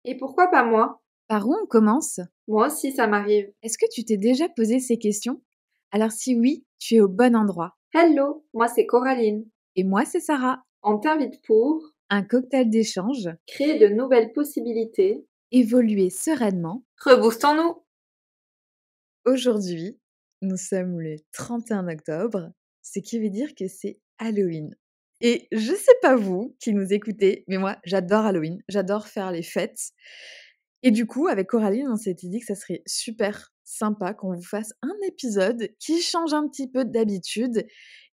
Et pourquoi pas moi? Par où on commence? Moi aussi, ça m'arrive. Est-ce que tu t'es déjà posé ces questions? Alors si oui, tu es au bon endroit. Hello, moi c'est Coraline. Et moi, c'est Sarah. On t'invite pour Un cocktail d'échange, créer de nouvelles possibilités. évoluer sereinement. Reboostons-nous! Aujourd'hui, nous sommes le 31 octobre, ce qui veut dire que c'est Halloween. Et je sais pas vous qui nous écoutez, mais moi, j'adore Halloween, j'adore faire les fêtes. Et du coup, avec Coraline, on s'était dit que ça serait super sympa qu'on vous fasse un épisode qui change un petit peu d'habitude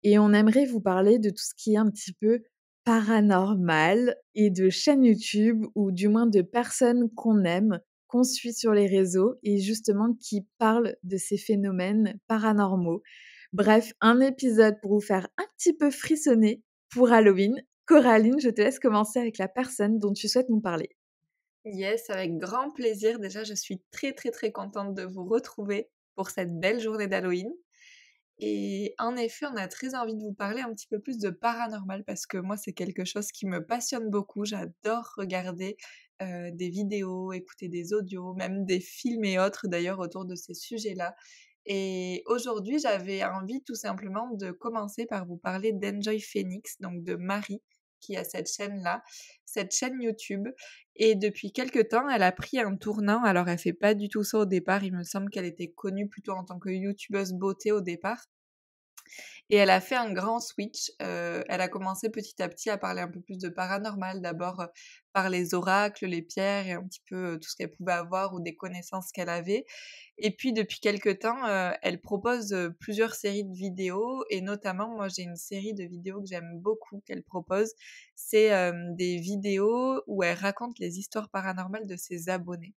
et on aimerait vous parler de tout ce qui est un petit peu paranormal et de chaînes YouTube ou du moins de personnes qu'on aime, qu'on suit sur les réseaux et justement qui parlent de ces phénomènes paranormaux. Bref, un épisode pour vous faire un petit peu frissonner pour Halloween. Coraline, je te laisse commencer avec la personne dont tu souhaites nous parler. Yes, avec grand plaisir. Déjà, je suis très très très contente de vous retrouver pour cette belle journée d'Halloween. Et en effet, on a très envie de vous parler un petit peu plus de paranormal parce que moi, c'est quelque chose qui me passionne beaucoup. J'adore regarder des vidéos, écouter des audios, même des films et autres d'ailleurs autour de ces sujets-là. Et aujourd'hui, j'avais envie tout simplement de commencer par vous parler d'Enjoy Phoenix, donc de Marie, qui a cette chaîne-là, cette chaîne YouTube. Et depuis quelque temps, elle a pris un tournant. Alors, elle fait pas du tout ça au départ. Il me semble qu'elle était connue plutôt en tant que YouTubeuse beauté au départ. Et elle a fait un grand switch. Elle a commencé petit à petit à parler un peu plus de paranormal, d'abord par les oracles, les pierres et un petit peu tout ce qu'elle pouvait avoir ou des connaissances qu'elle avait. Et puis depuis quelque temps, elle propose plusieurs séries de vidéos et notamment, moi j'ai une série de vidéos que j'aime beaucoup qu'elle propose. C'est des vidéos où elle raconte les histoires paranormales de ses abonnés.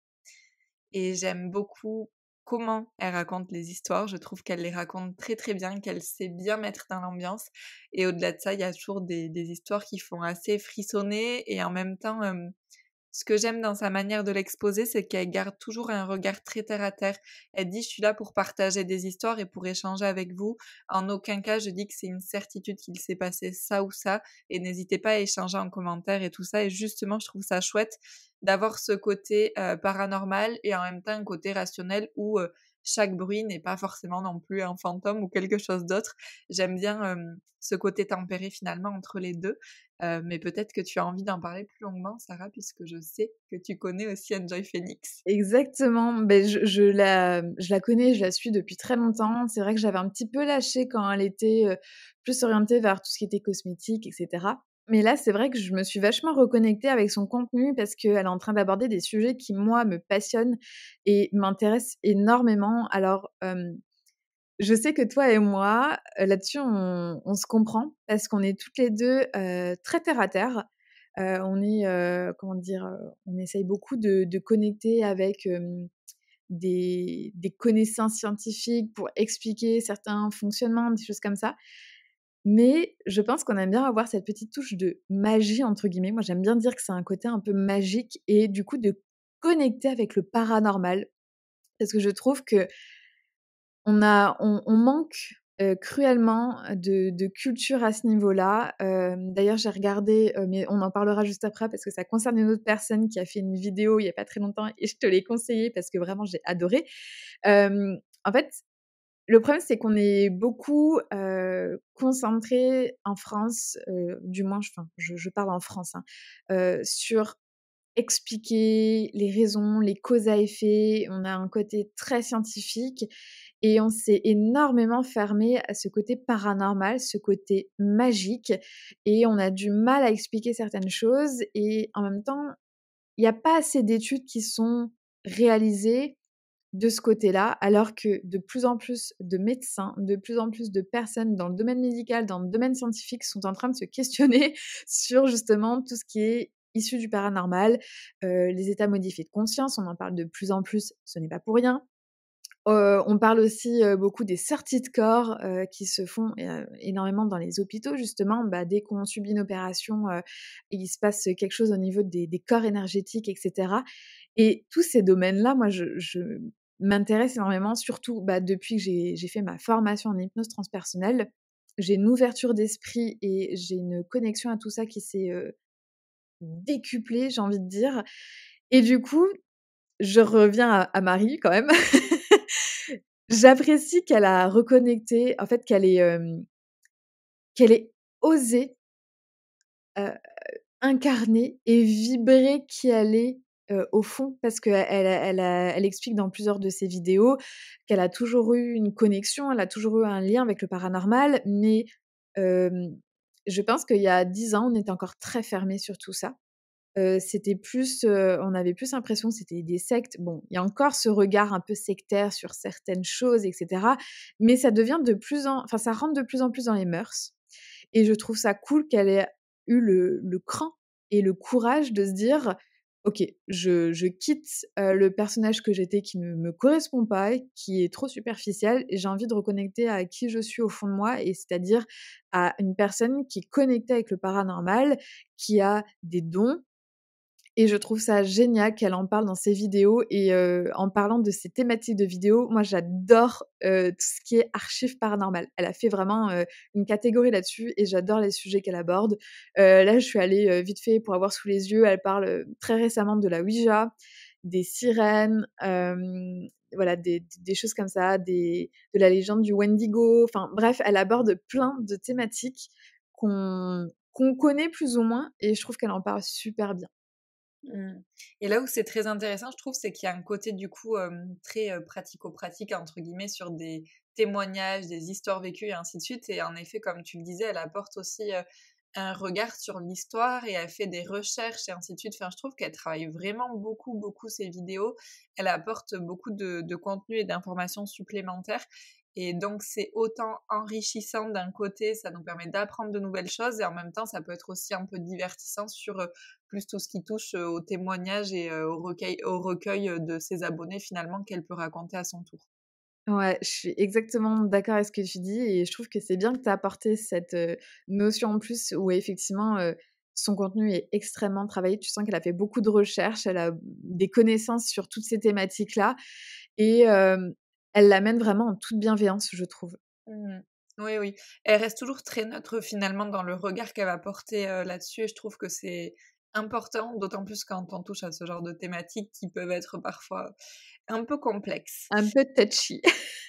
Et j'aime beaucoup comment elle raconte les histoires. Je trouve qu'elle les raconte très très bien, qu'elle sait bien mettre dans l'ambiance. Et au-delà de ça, il y a toujours des histoires qui font assez frissonner. Et en même temps, ce que j'aime dans sa manière de l'exposer, c'est qu'elle garde toujours un regard très terre à terre. Elle dit, je suis là pour partager des histoires et pour échanger avec vous. En aucun cas, je dis que c'est une certitude qu'il s'est passé ça ou ça. Et n'hésitez pas à échanger en commentaire et tout ça. Et justement, je trouve ça chouette d'avoir ce côté paranormal et en même temps un côté rationnel où chaque bruit n'est pas forcément non plus un fantôme ou quelque chose d'autre. J'aime bien ce côté tempéré finalement entre les deux. Mais peut-être que tu as envie d'en parler plus longuement, Sarah, puisque je sais que tu connais aussi Enjoy Phoenix. Exactement, ben je la connais, je la suis depuis très longtemps. C'est vrai que j'avais un petit peu lâché quand elle était, plus orientée vers tout ce qui était cosmétique et cetera. Mais là, c'est vrai que je me suis vachement reconnectée avec son contenu parce qu'elle est en train d'aborder des sujets qui, moi, me passionnent et m'intéressent énormément. Alors, je sais que toi et moi, là-dessus, on se comprend parce qu'on est toutes les 2 très terre à terre. On est, comment dire? On essaye beaucoup de connecter avec, des connaissances scientifiques pour expliquer certains fonctionnements, des choses comme ça. Mais je pense qu'on aime bien avoir cette petite touche de «magie» entre guillemets. Moi, j'aime bien dire que c'est un côté un peu magique et du coup de connecter avec le paranormal. Parce que je trouve que on manque, cruellement de culture à ce niveau-là. D'ailleurs, j'ai regardé, mais on en parlera juste après parce que ça concerne une autre personne qui a fait une vidéo il y a pas très longtemps et je te l'ai conseillée parce que vraiment j'ai adoré. En fait, le problème, c'est qu'on est beaucoup, concentrés en France, du moins enfin, je parle en France, hein, sur expliquer les raisons, les causes à effet. On a un côté très scientifique et on s'est énormément fermé à ce côté paranormal, ce côté magique et on a du mal à expliquer certaines choses et en même temps, il y a pas assez d'études qui sont réalisées de ce côté-là, alors que de plus en plus de médecins, de plus en plus de personnes dans le domaine médical, dans le domaine scientifique sont en train de se questionner sur justement tout ce qui est issu du paranormal, les états modifiés de conscience, on en parle de plus en plus, ce n'est pas pour rien. On parle aussi, beaucoup des sorties de corps, qui se font, énormément dans les hôpitaux justement. Bah, dès qu'on subit une opération, il se passe quelque chose au niveau des corps énergétiques et cetera et tous ces domaines-là, moi je m'intéresse énormément surtout, bah, depuis que j'ai fait ma formation en hypnose transpersonnelle. J'ai une ouverture d'esprit et j'ai une connexion à tout ça qui s'est, décuplée, j'ai envie de dire Et du coup, je reviens à Marie quand même. J'apprécie qu'elle a reconnecté, en fait, qu'elle ait osé, heu, incarner et vibrer qui elle est, au fond. Parce qu'elle explique dans plusieurs de ses vidéos qu'elle a toujours eu une connexion, elle a toujours eu un lien avec le paranormal, mais hem, je pense qu'il y a 10 ans, on était encore très fermés sur tout ça. C'était plus, on avait plus l'impression que c'était des sectes. Bon, il y a encore ce regard un peu sectaire sur certaines choses et cetera, mais ça devient de plus en enfin, ça rentre de plus en plus dans les mœurs et je trouve ça cool qu'elle ait eu le cran et le courage de se dire: «OK, je quitte, le personnage que j'étais qui ne me correspond pas, qui est trop superficiel et j'ai envie de reconnecter à qui je suis au fond de moi et c'est-à-dire à une personne qui est connectée avec le paranormal, qui a des dons» et je trouve ça génial qu'elle en parle dans ses vidéos et en parlant de ses thématiques de vidéos, moi j'adore, tout ce qui est archives paranormales. Elle a fait vraiment, une catégorie là-dessus et j'adore les sujets qu'elle aborde. Là, je suis allée, vite fait pour avoir sous les yeux, elle parle, très récemment de la Ouija, des sirènes, voilà des choses comme ça, de la légende du Wendigo, enfin bref, elle aborde plein de thématiques qu'on connaît plus ou moins et je trouve qu'elle en parle super bien. Mmh. Et là où c'est très intéressant, je trouve, c'est qu'il y a un côté du coup, très, «pratico-pratique» entre guillemets sur des témoignages, des histoires vécues et ainsi de suite et en effet, comme tu le disais, elle apporte aussi, un regard sur l'histoire et elle fait des recherches et ainsi de suite. Enfin, je trouve qu'elle travaille vraiment beaucoup, beaucoup ses vidéos. Elle apporte beaucoup de contenu et d'informations supplémentaires et donc c'est autant enrichissant d'un côté, ça nous permet d'apprendre de nouvelles choses et en même temps, ça peut être aussi un peu divertissant sur, plus tout ce qui touche, aux témoignages et au recueil, de ses abonnés finalement qu'elle peut raconter à son tour. Ouais, je suis exactement d'accord avec ce que tu dis et je trouve que c'est bien que tu as apporté cette, notion en plus où effectivement, son contenu est extrêmement travaillé. Tu sens qu'elle a fait beaucoup de recherches, elle a des connaissances sur toutes ces thématiques-là et elle l'amène vraiment en toute bienveillance, je trouve. Mmh. Oui, oui. Elle reste toujours très neutre finalement dans le regard qu'elle va porter, là-dessus et je trouve que c'est important, d'autant plus quand on touche à ce genre de thématiques qui peuvent être parfois un peu complexes. Un peu touchy.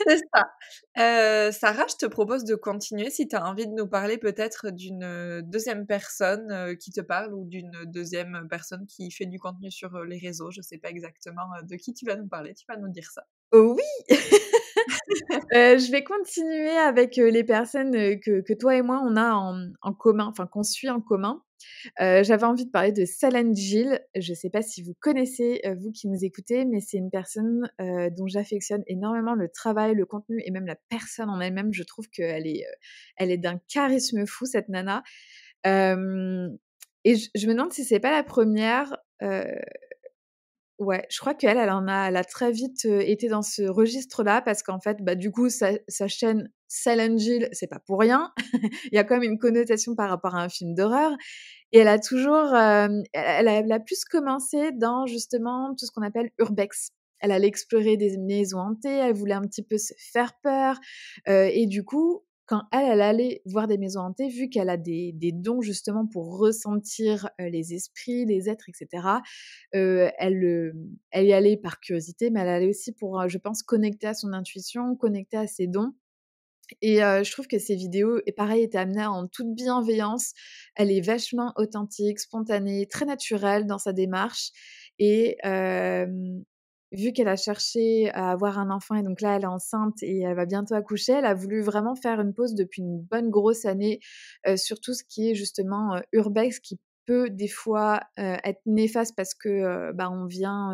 C'est ça. Sarah, je te propose de continuer si tu as envie de nous parler peut-être d'une, 2e personne, qui te parle ou d'une deuxième personne qui fait du contenu sur, les réseaux. Je sais pas exactement, de qui tu vas nous parler, tu vas nous dire ça. Oui! Je vais continuer avec, les personnes, que toi et moi on a en commun, enfin qu'on suit en commun. J'avais envie de parler de Salène Gilles. Je ne sais pas si vous connaissez, vous qui nous écoutez, mais c'est une personne, dont j'affectionne énormément le travail, le contenu et même la personne en elle-même. Je trouve elle est d'un charisme fou cette nana. Hem et je me demande si c'est pas la première. Ouais, je crois elle a très vite, été dans ce registre-là parce qu'en fait, bah, du coup, sa chaîne Silent Jill, c'est pas pour rien. Il y a quand même une connotation par rapport à un film d'horreur et elle a toujours, elle a plus commencé dans justement tout ce qu'on appelle urbex. Elle allait explorer des maisons hantées, elle voulait un petit peu se faire peur, et du coup, quand elle allait voir des maisons hantées, vu qu'elle a des dons justement pour ressentir, les esprits, les êtres et cetera, elle y allait par curiosité, mais elle allait aussi pour, je pense, connecter à son intuition, connecter à ses dons et je trouve que ses vidéos et pareil, étaient amenées en toute bienveillance. Elle est vachement authentique, spontanée, très naturelle dans sa démarche et vu qu'elle a cherché à avoir un enfant et donc là, elle est enceinte et elle va bientôt accoucher, elle a voulu vraiment faire une pause depuis une bonne grosse année, sur tout ce qui est justement, urbex qui peut des fois, être néfaste parce que, bah, on vient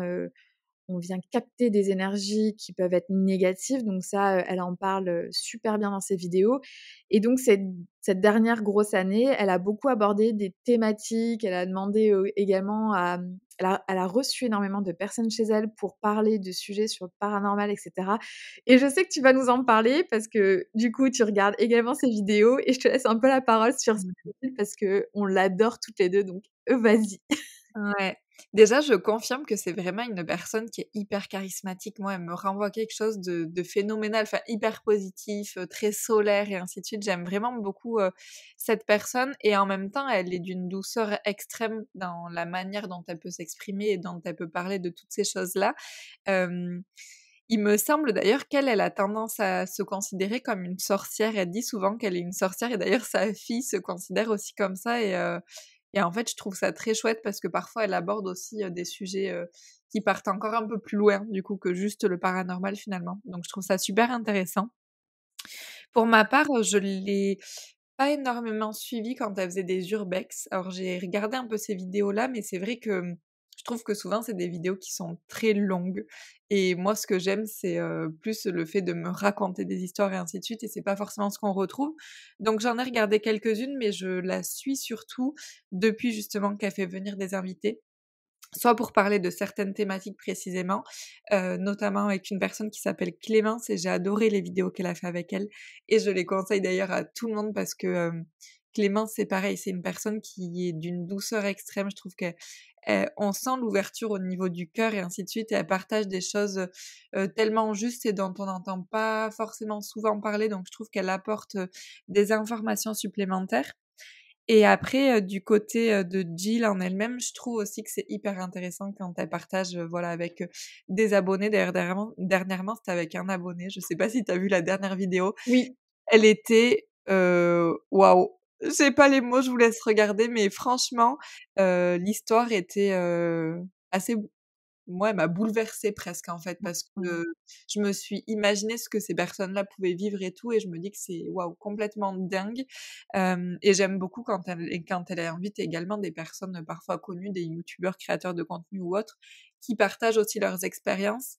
capter des énergies qui peuvent être négatives, donc ça, elle en parle, super bien dans ses vidéos et donc cette dernière grosse année, elle a beaucoup abordé des thématiques, elle a demandé, également à, elle a reçu énormément de personnes chez elle pour parler de sujets sur le paranormal et cetera et je sais que tu vas nous en parler parce que, du coup, tu regardes également ses vidéos et je te laisse un peu la parole sur ce Mmh. parce qu'on l'adore toutes les 2 donc vas-y. Ouais. Déjà, je confirme que c'est vraiment une personne qui est hyper charismatique. Moi, elle me renvoie quelque chose de phénoménal, enfin hyper positif, très solaire et ainsi de suite. J'aime vraiment beaucoup, cette personne et en même temps, elle est d'une douceur extrême dans la manière dont elle peut s'exprimer et dont elle peut parler de toutes ces choses-là. Hem, il me semble d'ailleurs qu'elle, elle a tendance à se considérer comme une sorcière. Elle dit souvent qu'elle est une sorcière et d'ailleurs sa fille se considère aussi comme ça et en fait, je trouve ça très chouette parce que parfois elle aborde aussi, des sujets, qui partent encore un peu plus loin du coup que juste le paranormal finalement. Donc je trouve ça super intéressant. Pour ma part, je l'ai pas énormément suivie quand elle faisait des urbex. Alors j'ai regardé un peu ces vidéos-là, mais c'est vrai que, je trouve que souvent c'est des vidéos qui sont très longues et moi ce que j'aime c'est, plus le fait de me raconter des histoires et ainsi de suite et c'est pas forcément ce qu'on retrouve. Donc j'en ai regardé quelques-unes, mais je la suis surtout depuis justement qu'elle fait venir des invités. Soit pour parler de certaines thématiques précisément, notamment avec une personne qui s'appelle Clémence et j'ai adoré les vidéos qu'elle a fait avec elle et je les conseille d'ailleurs à tout le monde parce que, Clémence c'est pareil, c'est une personne qui est d'une douceur extrême. Je trouve on sent l'ouverture au niveau du cœur et ainsi de suite et elle partage des choses, tellement justes et dont on n'entend pas forcément souvent parler donc je trouve qu'elle apporte, des informations supplémentaires. Et après, du côté, de Jill en elle-même, je trouve aussi que c'est hyper intéressant quand elle partage, voilà, avec, des abonnés. D'ailleurs, dernièrement, c'était avec un abonné. Je sais pas si tu as vu la dernière vidéo. Oui. Elle était, waouh! J'ai pas les mots, je vous laisse regarder, mais franchement, l'histoire était, assez moi, elle m'a bouleversée presque, en fait, parce Mmh. que je me suis imaginé ce que ces personnes-là pouvaient vivre et tout et je me dis que c'est, waouh, complètement dingue, et j'aime beaucoup quand elle invite également des personnes, parfois connues, des youtubeurs, créateurs de contenu ou autres, qui partagent aussi leurs expériences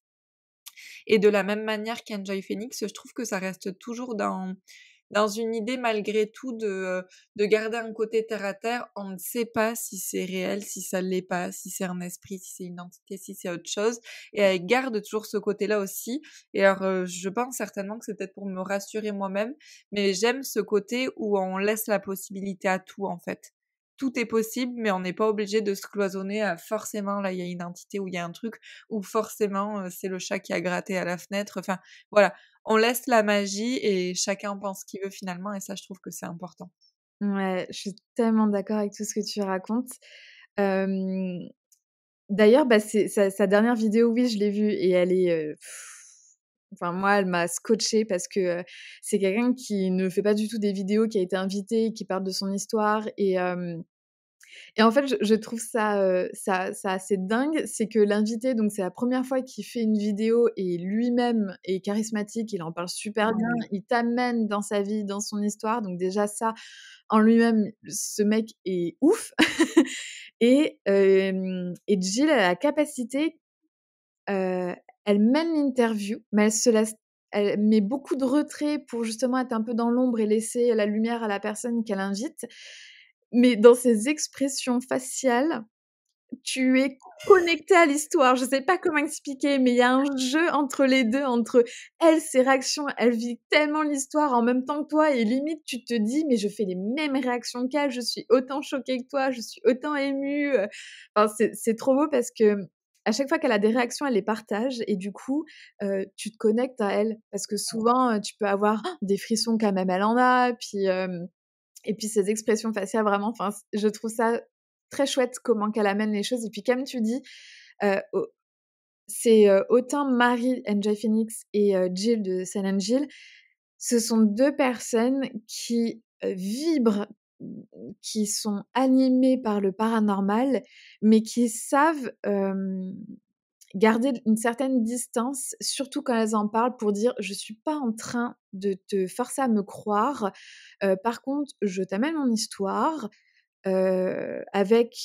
et de la même manière qu'Enjoy Phoenix, je trouve que ça reste toujours dans une idée malgré tout de garder un côté terre à terre. On ne sait pas si c'est réel, si ça l'est pas, si c'est un esprit, si c'est une entité, si c'est autre chose. Et elle garde toujours ce côté-là aussi. Et alors, je pense certainement que c'est peut-être pour me rassurer moi-même, mais j'aime ce côté où on laisse la possibilité à tout, en fait. Tout est possible, mais on n'est pas obligé de se cloisonner à forcément, là, il y a une entité ou il y a un truc, ou forcément, c'est le chat qui a gratté à la fenêtre. Enfin, voilà, on laisse la magie et chacun en pense ce qu'il veut finalement et ça, je trouve que c'est important. Ouais, je suis tellement d'accord avec tout ce que tu racontes. Hem, D'ailleurs, bah, c'est sa dernière vidéo, oui, je l'ai vue et elle est, enfin moi, elle m'a scotchée parce que, c'est quelqu'un qui ne fait pas du tout des vidéos, qui a été invité, qui parle de son histoire et en fait, je trouve ça assez dingue. C'est que l'invité, donc c'est la première fois qu'il fait une vidéo et lui-même est charismatique, il en parle super bien, Ouais. il t'amène dans sa vie, dans son histoire, donc déjà ça, en lui-même, ce mec est ouf et Jill a la capacité, heu, elle mène l'interview, mais elle met beaucoup de retrait pour justement être un peu dans l'ombre et laisser la lumière à la personne qu'elle invite. Mais dans ses expressions faciales, tu es connecté à l'histoire. Je sais pas comment expliquer, mais il y a un jeu entre les 2, entre elle, ses réactions, elle vit tellement l'histoire en même temps que toi et limite tu te dis: «Mais je fais les mêmes réactions qu'elle, je suis autant choquée que toi, je suis autant émue», enfin c'est trop beau parce qu'à chaque fois qu'elle a des réactions, elle les partage et du coup, tu te connectes à elle. Parce que souvent, tu peux avoir des frissons quand même elle en a, puis, et puis ses expressions faciales vraiment, enfin, je trouve ça très chouette comment qu'elle amène les choses et puis comme tu dis, au c'est, autant Marie Enjoy Phoenix et Jill de Silent Jill, ce sont 2 personnes qui, vibrent, qui sont animées par le paranormal, mais qui savent, garder une certaine distance, surtout quand elles en parlent pour dire: «Je suis pas en train de te forcer à me croire, par contre, je t'amène mon histoire, avec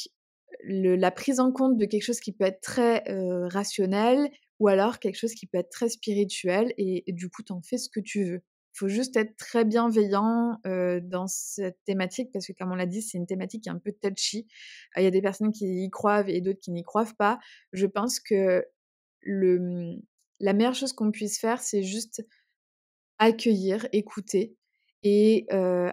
la prise en compte de quelque chose qui peut être très, rationnel ou alors quelque chose qui peut être très spirituel et du coup, tu en fais ce que tu veux. Il faut juste être très bienveillant, dans cette thématique parce que comme on l'a dit, c'est une thématique qui est un peu touchy. Il y a des personnes qui y croient et d'autres qui n'y croient pas. Je pense que le, la meilleure chose qu'on puisse faire, c'est juste accueillir, écouter et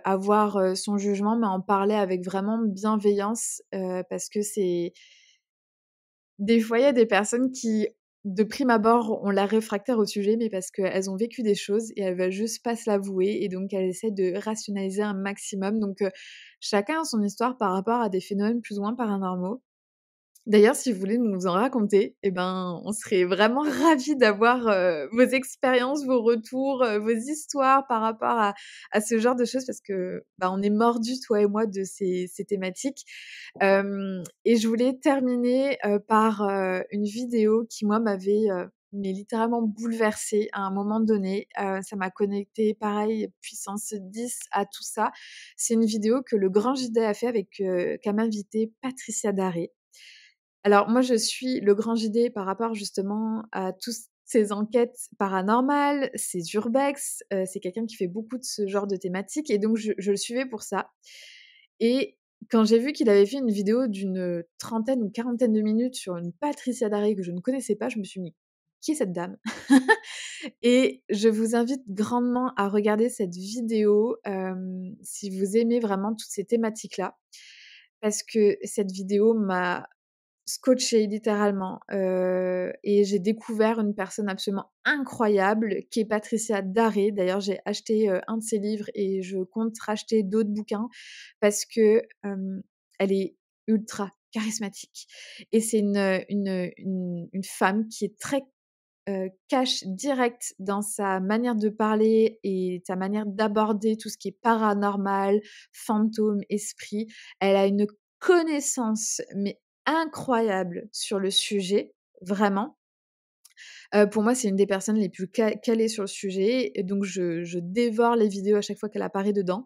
avoir, son jugement, mais en parler avec vraiment bienveillance, parce que des fois, il y a des personnes qui, de prime abord, ont l'air réfractaires au sujet, mais parce qu'elles ont vécu des choses et elles veulent juste pas se l'avouer et donc elles essaient de rationaliser un maximum. Donc chacun a son histoire par rapport à des phénomènes plus ou moins paranormaux. D'ailleurs, si vous voulez nous en raconter, eh ben, on serait vraiment ravis d'avoir, vos expériences, vos retours, vos histoires par rapport à ce genre de choses parce que, bah, on est mordus, toi et moi, de ces thématiques. Et je voulais terminer, par, une vidéo qui, moi, m'avait, mais littéralement bouleversée à un moment donné. Ça m'a connectée, pareil, puissance 10 à tout ça. C'est une vidéo que le Grand JD a fait avec, comme invitée Patricia Daré. Alors moi, je suis le Grand JD par rapport justement à tous ces enquêtes paranormales, ces urbex, c'est quelqu'un qui fait beaucoup de ce genre de thématiques et donc je le suivais pour ça et quand j'ai vu qu'il avait fait une vidéo d'une, trentaine ou quarantaine de minutes sur une Patricia Daré que je ne connaissais pas, je me suis dit: «Qui est cette dame?» Et je vous invite grandement à regarder cette vidéo, si vous aimez vraiment toutes ces thématiques-là, parce que cette vidéo m'a scotché littéralement, et j'ai découvert une personne absolument incroyable qui est Patricia Daré. D'ailleurs, j'ai acheté, un de ses livres et je compte racheter d'autres bouquins parce que, elle est ultra charismatique et c'est une femme qui est très, cash, directe dans sa manière de parler et sa manière d'aborder tout ce qui est paranormal, fantôme, esprit. Elle a une connaissance, mais incroyable sur le sujet, vraiment. Pour moi, c'est une des personnes les plus calées sur le sujet et donc je dévore les vidéos à chaque fois qu'elle apparaît dedans.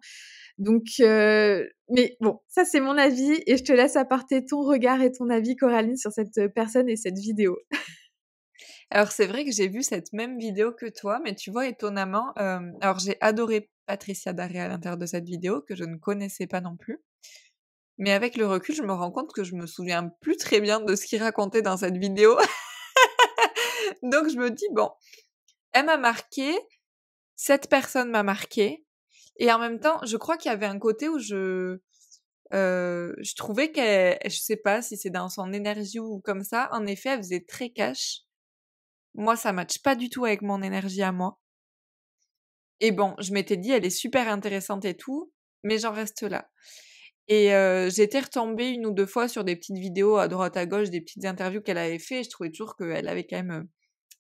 Donc mais bon, ça c'est mon avis et je te laisse apporter ton regard et ton avis, Coraline, sur cette, personne et cette vidéo. Alors c'est vrai que j'ai vu cette même vidéo que toi, mais tu vois étonnamment, alors j'ai adoré Patricia Daré à l'intérieur de cette vidéo, que je ne connaissais pas non plus. Mais avec le recul, je me rends compte que je me souviens plus très bien de ce qu'il racontait dans cette vidéo. Donc je me dis: «Bon, elle m'a marquée, cette personne m'a marquée» et en même temps, je crois qu'il y avait un côté où je trouvais qu'elle je sais pas si c'est dans son énergie ou comme ça, en effet, elle faisait très cash. Moi, ça matche pas du tout avec mon énergie à moi. Et bon, je m'étais dit: «Elle est super intéressante et tout», mais j'en reste là. Et j'étais retombée 1 ou 2 fois sur des petites vidéos à droite à gauche, des petites interviews qu'elle avait fait et je trouvais toujours qu'elle avait quand même,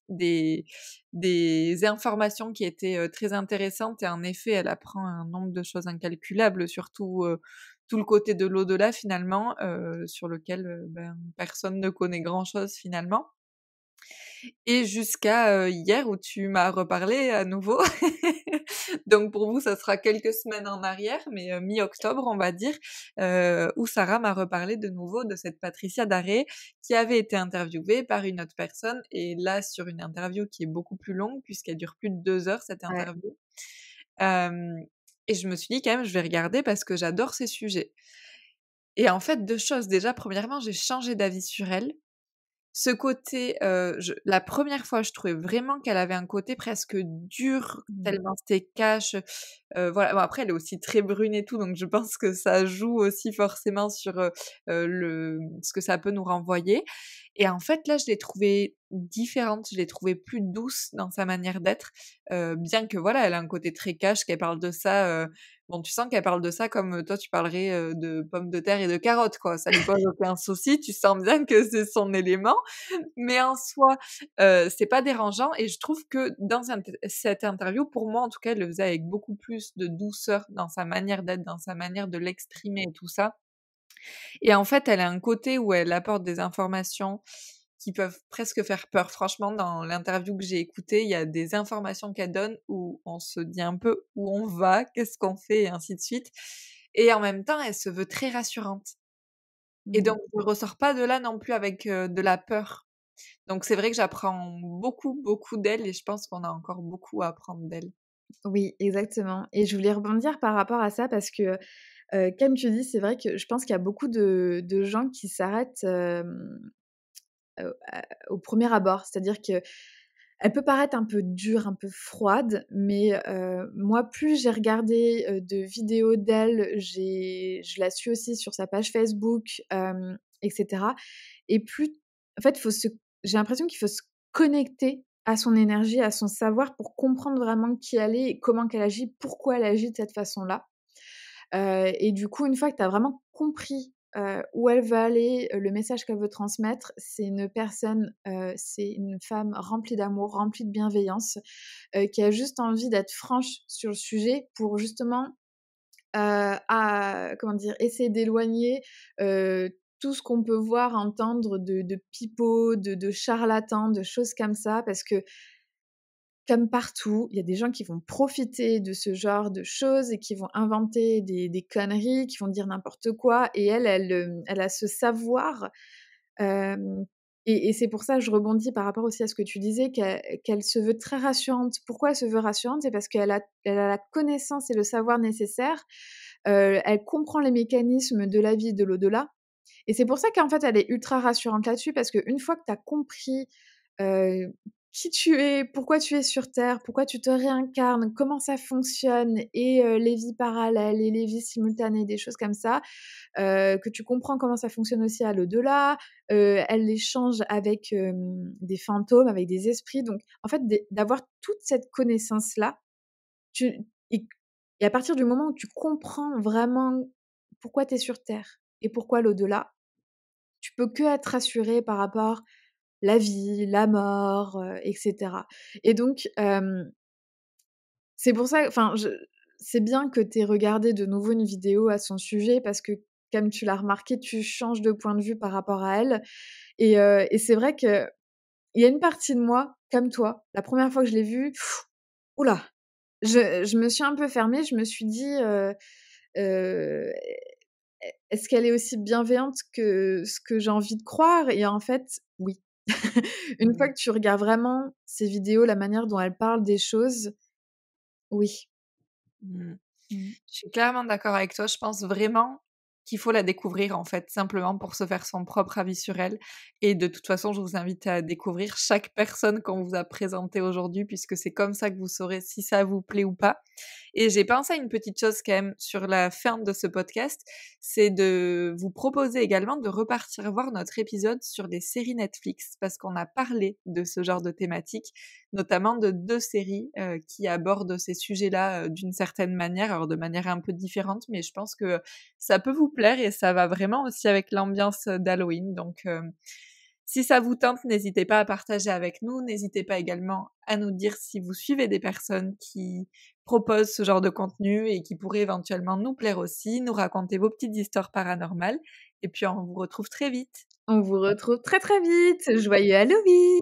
des des informations qui étaient, très intéressantes et en effet, elle apprend un nombre de choses incalculables, surtout, tout le côté de l'au-delà finalement, sur lequel, ben, personne ne connaît grand-chose finalement. Et jusqu'à, hier où tu m'as reparlé à nouveau. Donc pour vous, ça sera quelques semaines en arrière, mais mi-octobre, on va dire, où Sarah m'a reparlé de nouveau de cette Patricia Daré qui avait été interviewée par une autre personne et là, sur une interview qui est beaucoup plus longue puisqu'elle dure plus de 2 heures cette Ouais. interview. Hem et je me suis dit: «Quand même, je vais regarder parce que j'adore ces sujets» et en fait, 2 choses. Déjà, premièrement, j'ai changé d'avis sur elle. Ce côté, je la première fois, je trouvais vraiment qu'elle avait un côté presque dur, Mmh. tellement c'était cash, voilà. Bon après elle est aussi très brune et tout, donc je pense que ça joue aussi forcément sur, le ce que ça peut nous renvoyer et en fait là, je l'ai trouvée différente, je l'ai trouvée plus douce dans sa manière d'être, bien que voilà, elle a un côté très cash, qu'elle parle de ça, bon tu sens qu'elle parle de ça comme, toi tu parlerais, de pommes de terre et de carottes quoi, ça lui pose aucun souci, tu sens bien que c'est son élément. Mais en soi, c'est pas dérangeant et je trouve que dans cette interview, pour moi en tout cas, elle le faisait avec beaucoup plus de douceur dans sa manière d'être, dans sa manière de l'exprimer et tout ça. Et en fait, elle a un côté où elle apporte des informations qui peuvent presque faire peur. Franchement, dans l'interview que j'ai écoutée, il y a des informations qu'elle donne où on se dit un peu où on va, qu'est-ce qu'on fait et ainsi de suite. Et en même temps, elle se veut très rassurante. Et Mmh. donc je ressors pas de là non plus avec, de la peur. Donc c'est vrai que j'apprends beaucoup, beaucoup d'elle et je pense qu'on a encore beaucoup à apprendre d'elle. Oui, exactement et je voulais rebondir par rapport à ça parce que, comme tu dis, c'est vrai que je pense qu'il y a beaucoup de gens qui s'arrêtent, au premier abord. C'est-à-dire qu'elle peut paraître un peu dure, un peu froide, mais moi, plus j'ai regardé, de vidéos d'elle, je la suis aussi sur sa page Facebook, et cetera et plus En fait, j'ai l'impression qu'il faut se connecter à son énergie, à son savoir pour comprendre vraiment qui elle est et comment qu'elle agit, pourquoi elle agit de cette façon-là. Et du coup, une fois que tu as vraiment compris, où elle veut aller, le message qu'elle veut transmettre, c'est une femme remplie d'amour, remplie de bienveillance, qui a juste envie d'être franche sur le sujet pour justement, essayer d'éloigner, tout ce qu'on peut voir, entendre de pipeaux, de charlatans, de choses comme ça. Parce que comme partout, il y a des gens qui vont profiter de ce genre de choses et qui vont inventer des conneries, qui vont dire n'importe quoi et elle a ce savoir, hem et c'est pour ça, je rebondis par rapport aussi à ce que tu disais, qu'elle se veut très rassurante. Pourquoi elle se veut rassurante? C'est parce qu'elle a la connaissance et le savoir nécessaire, elle comprend les mécanismes de la vie et de l'au-delà et c'est pour ça qu'en fait, elle est ultra rassurante là-dessus parce qu'une fois que tu as compris, heu, qui tu es, pourquoi tu es sur terre, pourquoi tu te réincarnes, comment ça fonctionne et les vies parallèles et les vies simultanées, des choses comme ça, que tu comprends comment ça fonctionne aussi à l'au-delà, elle échange avec, des fantômes, avec des esprits donc en fait, d'avoir toute cette connaissance-là, tu et et à partir du moment où tu comprends vraiment pourquoi tu es sur terre et pourquoi l'au-delà, tu peux que être rassuré par rapport la vie, la mort, et cetera et donc c'est pour ça enfin c'est bien que tu aies regardé de nouveau une vidéo à son sujet parce que comme tu l'as remarqué, tu changes de point de vue par rapport à elle et c'est vrai qu'il y a une partie de moi, comme toi, la première fois que je l'ai vue, ouh là! Je me suis un peu fermée, je me suis dit, «Est est-ce qu'elle est aussi bienveillante que ce que j'ai envie de croire?» et en fait, oui. Une fois Mmh. que tu regardes vraiment ces vidéos, la manière dont elle parle des choses, oui. Mmh. Mmh. Je suis clairement d'accord avec toi. Je pense vraiment qu'il faut la découvrir, en fait, simplement pour se faire son propre avis sur elle et de toute façon, je vous invite à découvrir chaque personne qu'on vous a présentée aujourd'hui puisque c'est comme ça que vous saurez si ça vous plaît ou pas et j'ai pensé à une petite chose quand même sur la fin de ce podcast, c'est de vous proposer également de repartir voir notre épisode sur les séries Netflix parce qu'on a parlé de ce genre de thématique, notamment de 2 séries, qui abordent ces sujets-là, d'une certaine manière, alors de manière un peu différente, mais je pense que ça peut vous plaire et ça va vraiment aussi avec l'ambiance, d'Halloween donc si ça vous tente, n'hésitez pas à partager avec nous, n'hésitez pas également à nous dire si vous suivez des personnes qui proposent ce genre de contenu et qui pourraient éventuellement nous plaire aussi, nous raconter vos petites histoires paranormales et puis on vous retrouve très vite. On vous retrouve très, très vite. Joyeux Halloween!